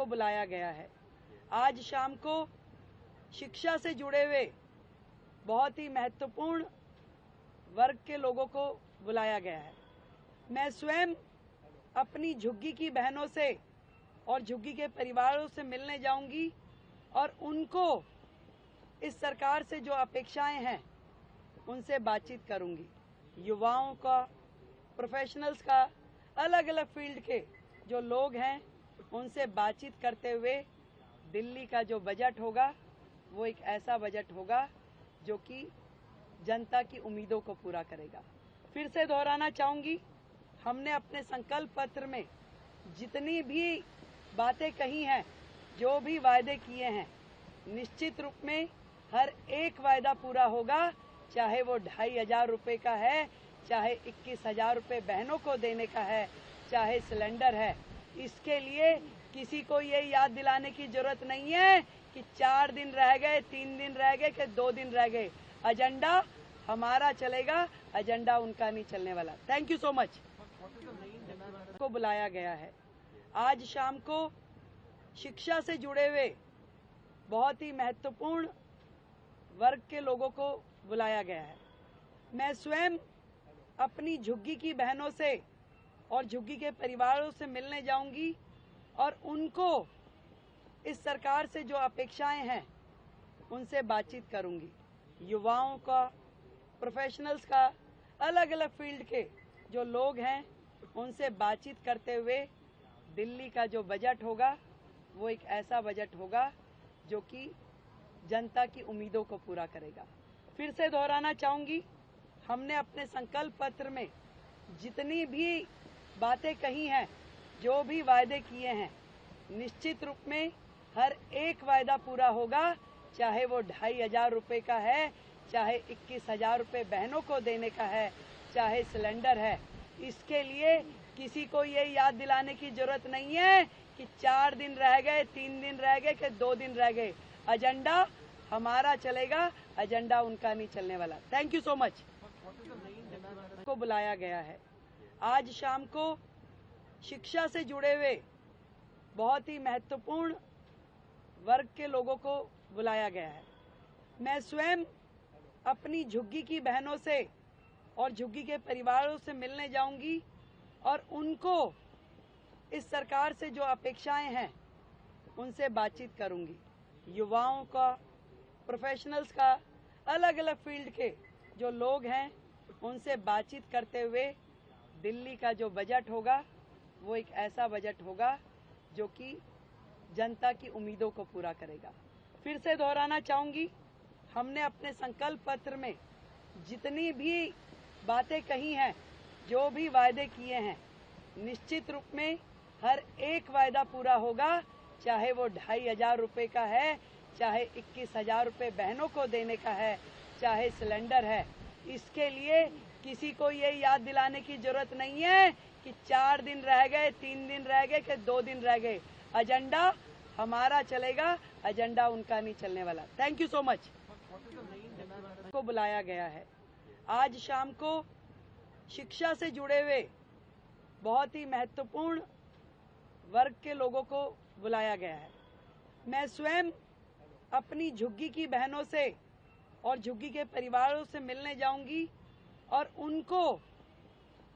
को बुलाया गया है। आज शाम को शिक्षा से जुड़े हुए बहुत ही महत्वपूर्ण वर्ग के लोगों को बुलाया गया है। मैं स्वयं अपनी झुग्गी की बहनों से और झुग्गी के परिवारों से मिलने जाऊंगी और उनको इस सरकार से जो अपेक्षाएं हैं उनसे बातचीत करूंगी। युवाओं का, प्रोफेशनल्स का, अलग अलग फील्ड के जो लोग हैं उनसे बातचीत करते हुए दिल्ली का जो बजट होगा वो एक ऐसा बजट होगा जो कि जनता की उम्मीदों को पूरा करेगा। फिर से दोहराना चाहूंगी, हमने अपने संकल्प पत्र में जितनी भी बातें कही हैं, जो भी वायदे किए हैं, निश्चित रूप में हर एक वायदा पूरा होगा। चाहे वो 2,500 रुपये का है, चाहे 21,000 रुपये बहनों को देने का है, चाहे सिलेंडर है। इसके लिए किसी को ये याद दिलाने की जरूरत नहीं है कि 4 दिन रह गए, 3 दिन रह गए कि 2 दिन रह गए। एजेंडा हमारा चलेगा, एजेंडा उनका नहीं चलने वाला। Thank you so much. को बुलाया गया है। आज शाम को शिक्षा से जुड़े हुए बहुत ही महत्वपूर्ण वर्ग के लोगों को बुलाया गया है। मैं स्वयं अपनी झुग्गी की बहनों से और झुग्गी के परिवारों से मिलने जाऊंगी और उनको इस सरकार से जो अपेक्षाएं हैं उनसे बातचीत करूंगी। युवाओं का, प्रोफेशनल्स का, अलग अलग फील्ड के जो लोग हैं उनसे बातचीत करते हुए दिल्ली का जो बजट होगा वो एक ऐसा बजट होगा जो कि जनता की उम्मीदों को पूरा करेगा। फिर से दोहराना चाहूंगी, हमने अपने संकल्प पत्र में जितनी भी बातें कही हैं, जो भी वायदे किए हैं, निश्चित रूप में हर एक वायदा पूरा होगा। चाहे वो 2,500 रुपये का है, चाहे 21,000 रुपये बहनों को देने का है, चाहे सिलेंडर है। इसके लिए किसी को ये याद दिलाने की जरूरत नहीं है कि 4 दिन रह गए, 3 दिन रह गए कि 2 दिन रह गए। एजेंडा हमारा चलेगा, एजेंडा उनका नहीं चलने वाला। Thank you so much. को बुलाया गया है। आज शाम को शिक्षा से जुड़े हुए बहुत ही महत्वपूर्ण वर्ग के लोगों को बुलाया गया है। मैं स्वयं अपनी झुग्गी की बहनों से और झुग्गी के परिवारों से मिलने जाऊंगी और उनको इस सरकार से जो अपेक्षाएं हैं उनसे बातचीत करूंगी। युवाओं का, प्रोफेशनल्स का, अलग अलग फील्ड के जो लोग हैं उनसे बातचीत करते हुए दिल्ली का जो बजट होगा वो एक ऐसा बजट होगा जो कि जनता की उम्मीदों को पूरा करेगा। फिर से दोहराना चाहूंगी, हमने अपने संकल्प पत्र में जितनी भी बातें कही हैं, जो भी वायदे किए हैं, निश्चित रूप में हर एक वायदा पूरा होगा। चाहे वो 2,500 रुपये का है, चाहे 21,000 रुपये बहनों को देने का है, चाहे सिलेंडर है। इसके लिए किसी को ये याद दिलाने की जरूरत नहीं है कि 4 दिन रह गए, 3 दिन रह गए कि 2 दिन रह गए। एजेंडा हमारा चलेगा, एजेंडा उनका नहीं चलने वाला। Thank you so much. को बुलाया गया है। आज शाम को शिक्षा से जुड़े हुए बहुत ही महत्वपूर्ण वर्ग के लोगों को बुलाया गया है। मैं स्वयं अपनी झुग्गी की बहनों से और झुग्गी के परिवारों से मिलने जाऊंगी और उनको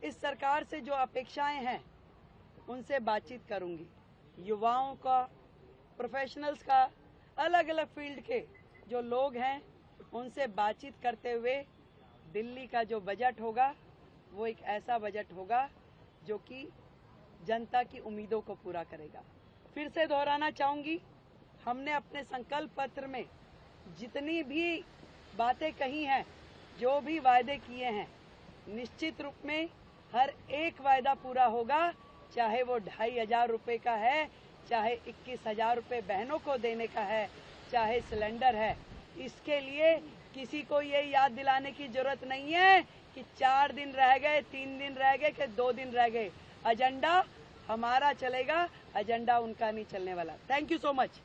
इस सरकार से जो अपेक्षाएं हैं उनसे बातचीत करूंगी। युवाओं का, प्रोफेशनल्स का, अलग अलग फील्ड के जो लोग हैं उनसे बातचीत करते हुए दिल्ली का जो बजट होगा वो एक ऐसा बजट होगा जो कि जनता की उम्मीदों को पूरा करेगा। फिर से दोहराना चाहूंगी, हमने अपने संकल्प पत्र में जितनी भी बातें कही हैं, जो भी वायदे किए हैं, निश्चित रूप में हर एक वायदा पूरा होगा। चाहे वो 2,500 रुपये का है, चाहे 21,000 रुपये बहनों को देने का है, चाहे सिलेंडर है। इसके लिए किसी को ये याद दिलाने की जरूरत नहीं है कि 4 दिन रह गए, 3 दिन रह गए कि 2 दिन रह गए। एजेंडा हमारा चलेगा, एजेंडा उनका नहीं चलने वाला। Thank you so much.